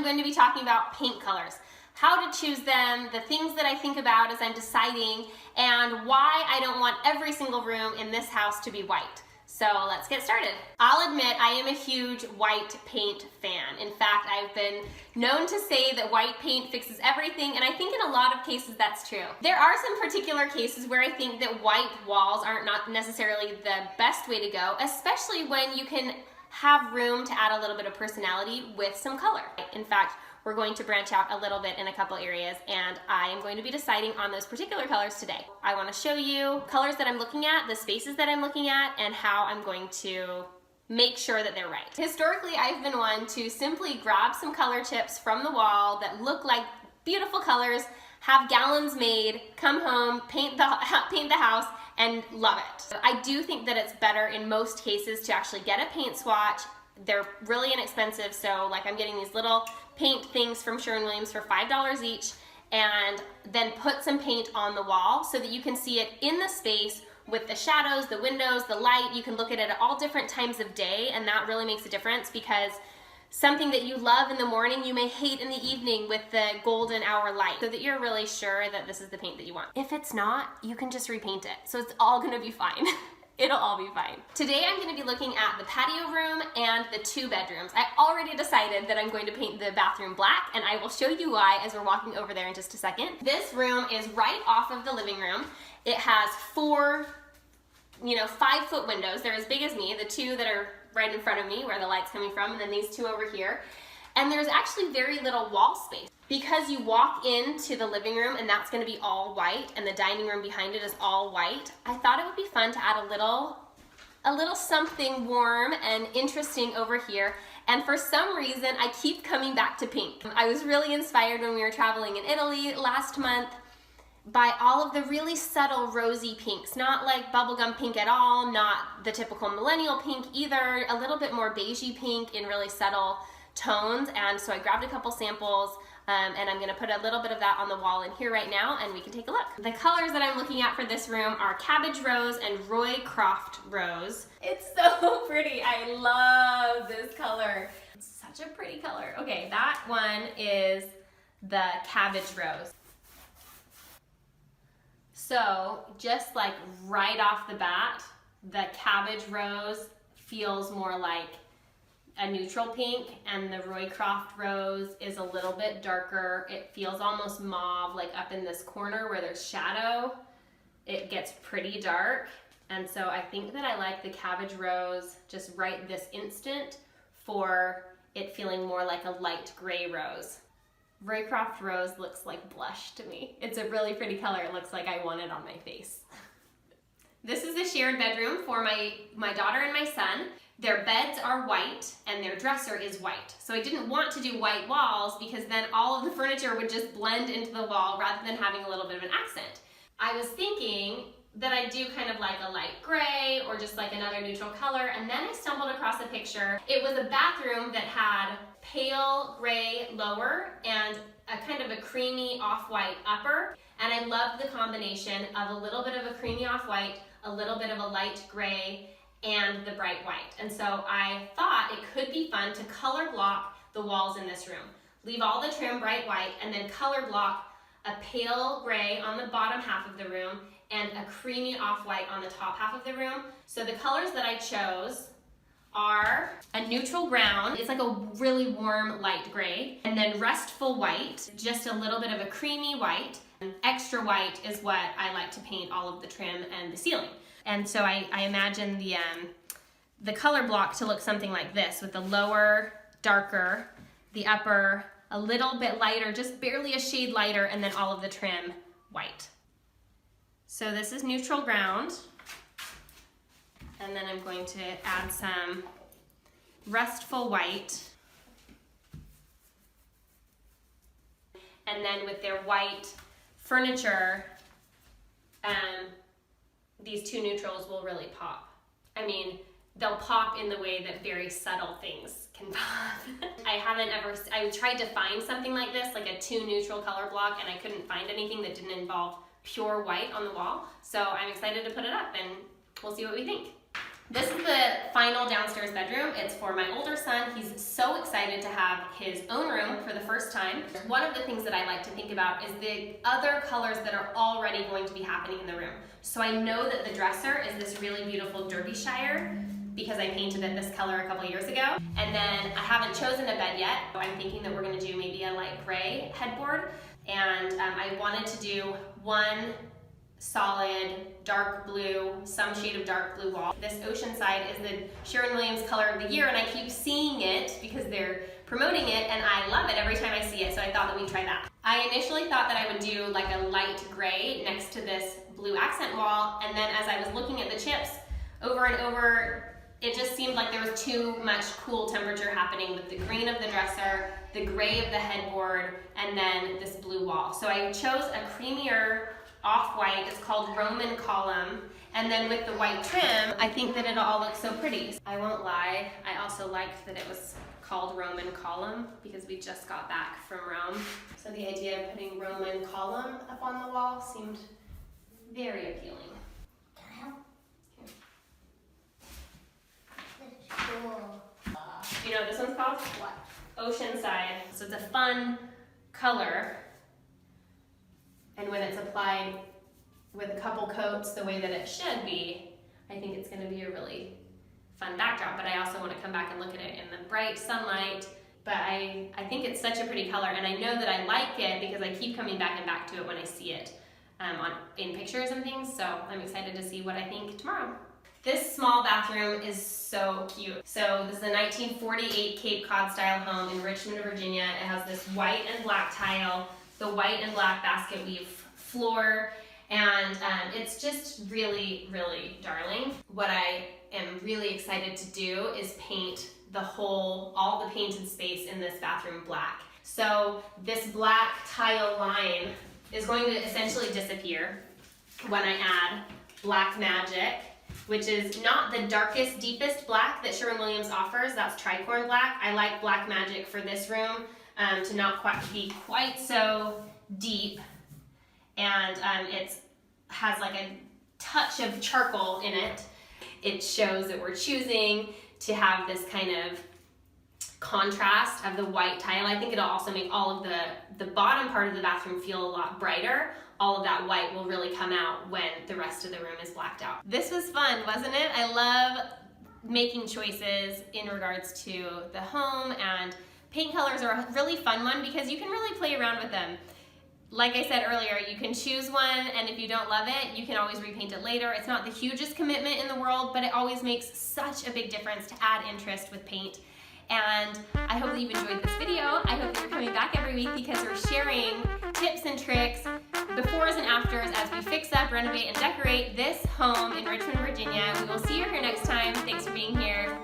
going to be talking about paint colors, how to choose them, the things that I think about as I'm deciding, and why I don't want every single room in this house to be white. So let's get started. I'll admit I am a huge white paint fan. In fact, I've been known to say that white paint fixes everything, and I think in a lot of cases that's true. There are some particular cases where I think that white walls aren't not necessarily the best way to go, especially when you can have room to add a little bit of personality with some color. In fact, we're going to branch out a little bit in a couple areas, and I am going to be deciding on those particular colors today. I want to show you colors that I'm looking at, the spaces that I'm looking at, and how I'm going to make sure that they're right. Historically, I've been one to simply grab some color chips from the wall that look like beautiful colors, have gallons made, come home, paint the house, and love it. I do think that it's better in most cases to actually get a paint swatch. They're really inexpensive, so like I'm getting these little paint things from Sherwin-Williams for $5 each, and then put some paint on the wall so that you can see it in the space with the shadows, the windows, the light. You can look at it at all different times of day, and that really makes a difference, because something that you love in the morning you may hate in the evening with the golden hour light, so that you're really sure that this is the paint that you want. If it's not, you can just repaint it, so it's all gonna be fine. It'll all be fine. Today I'm going to be looking at the patio room and the 2 bedrooms. I already decided that I'm going to paint the bathroom black, and I will show you why as we're walking over there in just a second. This room is right off of the living room. It has 4, 5-foot windows. They're as big as me, the 2 that are right in front of me where the light's coming from, and then these 2 over here. And there's actually very little wall space. Because you walk into the living room and that's gonna be all white, and the dining room behind it is all white, I thought it would be fun to add a little something warm and interesting over here. And for some reason, I keep coming back to pink. I was really inspired when we were traveling in Italy last month by all of the really subtle rosy pinks, not like bubblegum pink at all, not the typical millennial pink either, a little bit more beigey pink in really subtle tones. And so I grabbed a couple samples, and I'm gonna put a little bit of that on the wall in here right now, and we can take a look. The colors that I'm looking at for this room are Cabbage Rose and Roycroft Rose. It's so pretty. I love this color. It's such a pretty color. Okay, that one is the Cabbage Rose. So just like right off the bat, the Cabbage Rose feels more like a neutral pink, and the Roycroft Rose is a little bit darker. It feels almost mauve, like up in this corner where there's shadow. It gets pretty dark, and so I think that I like the Cabbage Rose just right this instant for it feeling more like a light gray rose. Roycroft Rose looks like blush to me. It's a really pretty color. It looks like I want it on my face. This is the shared bedroom for my daughter and my son. Their beds are white and their dresser is white. So I didn't want to do white walls because then all of the furniture would just blend into the wall rather than having a little bit of an accent. I was thinking that I'd do kind of like a light gray or just like another neutral color, and then I stumbled across a picture. It was a bathroom that had pale gray lower and a kind of a creamy off-white upper, and I loved the combination of a little bit of a creamy off-white, a little bit of a light gray, and the bright white. And so I thought it could be fun to color block the walls in this room. Leave all the trim bright white, and then color block a pale gray on the bottom half of the room and a creamy off-white on the top half of the room. So the colors that I chose are a neutral brown, it's like a really warm light gray, and then restful white, just a little bit of a creamy white. And extra white is what I like to paint all of the trim and the ceiling. And so I imagine the color block to look something like this, with the lower darker, the upper a little bit lighter, just barely a shade lighter, and then all of the trim white. So this is neutral ground, and then I'm going to add some restful white. And then with their white furniture, these 2 neutrals will really pop. I mean, they'll pop in the way that very subtle things can pop. I tried to find something like this, like a 2 neutral color block, and I couldn't find anything that didn't involve pure white on the wall. So I'm excited to put it up, and we'll see what we think. This is the final downstairs bedroom. It's for my older son. He's so excited to have his own room for the first time. One of the things that I like to think about is the other colors that are already going to be happening in the room. So I know that the dresser is this really beautiful Derbyshire because I painted it this color a couple years ago. And then I haven't chosen a bed yet. I'm thinking that we're gonna do maybe a light gray headboard. And I wanted to do one solid dark blue, some shade of dark blue wall. This Oceanside is the Sherwin-Williams color of the year, and I keep seeing it because they're promoting it, and I love it every time I see it, so I thought that we'd try that. I initially thought that I would do like a light gray next to this blue accent wall, and then as I was looking at the chips over and over, it just seemed like there was too much cool temperature happening with the green of the dresser, the gray of the headboard, and then this blue wall. So I chose a creamier off-white. It's called Roman Column, and then with the white trim, I think that it'll all look so pretty. I won't lie, I also liked that it was called Roman Column because we just got back from Rome. So the idea of putting Roman Column up on the wall seemed very appealing. Can I help? Cool. You know what this one's called? What? Oceanside. So it's a fun color, and when it's applied with a couple coats the way that it should be, I think it's gonna be a really fun backdrop, but I also wanna come back and look at it in the bright sunlight. But I think it's such a pretty color, and I know that I like it because I keep coming back and back to it when I see it in pictures and things, so I'm excited to see what I think tomorrow. This small bathroom is so cute. So this is a 1948 Cape Cod style home in Richmond, Virginia. It has this white and black tile, the white and black basket weave floor, and it's just really, really darling. What I am really excited to do is paint all the painted space in this bathroom black. So this black tile line is going to essentially disappear when I add Black Magic, which is not the darkest, deepest black that Sherwin-Williams offers. That's tricorn black. I like Black Magic for this room to not be quite so deep, and it has like a touch of charcoal in it. It shows that we're choosing to have this kind of contrast of the white tile. I think it'll also make all of the bottom part of the bathroom feel a lot brighter. All of that white will really come out when the rest of the room is blacked out. This was fun, wasn't it? I love making choices in regards to the home, and paint colors are a really fun one because you can really play around with them. Like I said earlier, you can choose one, and if you don't love it, you can always repaint it later. It's not the hugest commitment in the world, but it always makes such a big difference to add interest with paint. And I hope that you've enjoyed this video. I hope that you're coming back every week because we're sharing tips and tricks, befores and afters as we fix up, renovate, and decorate this home in Richmond, Virginia. We will see you here next time. Thanks for being here.